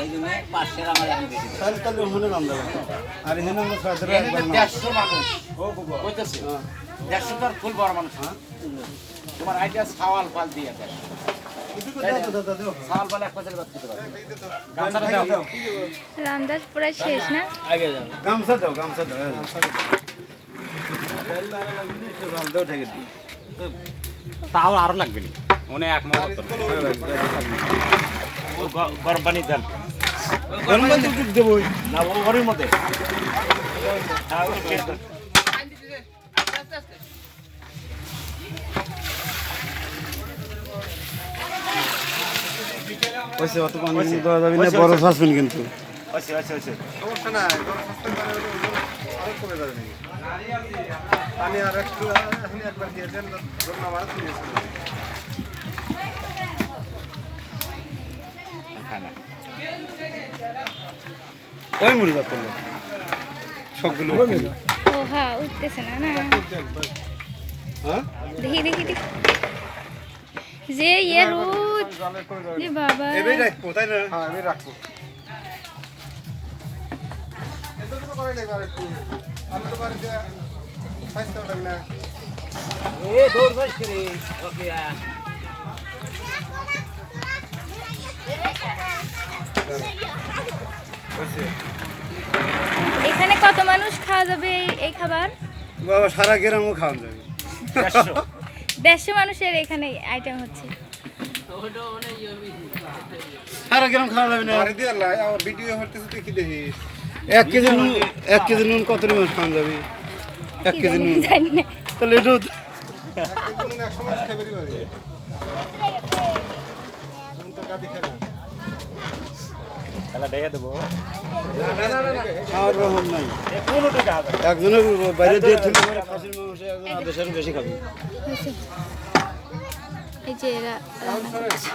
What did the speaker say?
এই জন্য পাশের আমার এখন বেশি তাহলে তাহলে ওখানে নাম দেবো আর এখানে আমরা 150 মানুষ কইতেছে 150 তো আর ফুল বড় মানুষ হ্যাঁ তোমার আইডিয়া সাওয়াল পাল দিয়ে দেয় সাওয়াল পাল এক পাশের বাদ দিতে পারবে গামছাটা দাও রান্দাজ পুরো শেষ না আগে যাও গামছা দাও দাও ঠেকে দিই তাও আরো লাগবে না মনে এক মত গরম পানি দেন গরম পানি দেবো না ওর মধ্যে ওইসে অত পানি দেওয়া যাবে না বড় সসপেন কিন্তু সমস্যা নাই আরো কমে যাবে নাকি পানি আর একটু এখন একবার দিয়ে দেন গরম আবার তুলে ওই মুড়ি ভাত করলো সবগুলো ও হ্যাঁ উঠতেছে না না হ্যাঁ দেখি যে ইয়ে রোদ রে বাবা এবারে রাখবো তাই না হ্যাঁ আমি রাখবো এটা তো করে নেই একটু আমি তো বাড়িতে ফাইস্তা ওঠাই না এ দৌড় বাস করে ওকে এখানে কত মানুষ খাওয়া যাবে এই খাবার বাবা সারা গ্রামও খাওয়া যাবে 150 মানুষের এখানে আইটেম হচ্ছে সারা গ্রাম খাওয়া যাবে না বাড়ি দিয়ে লাই আমার ভিডিও হতেছে তুই কি দেখিস 1 কেজি নুন কত মানুষ খাওয়া যাবে 1 কেজি নুন জানি না তাহলে এটা এক সময় খেয়ে বেরিয়ে পারি তুমি তো গাবি খেয়ে না তাহলে দেখে দেবো খাওয়ার রকম নাই কোনো টাকা হবে একজনের বাইরে দিয়ে তুলে খাসির মাংস একজন আদেশের বেশি খাবে হয়েছে। এই যে এরা রান্না করছে।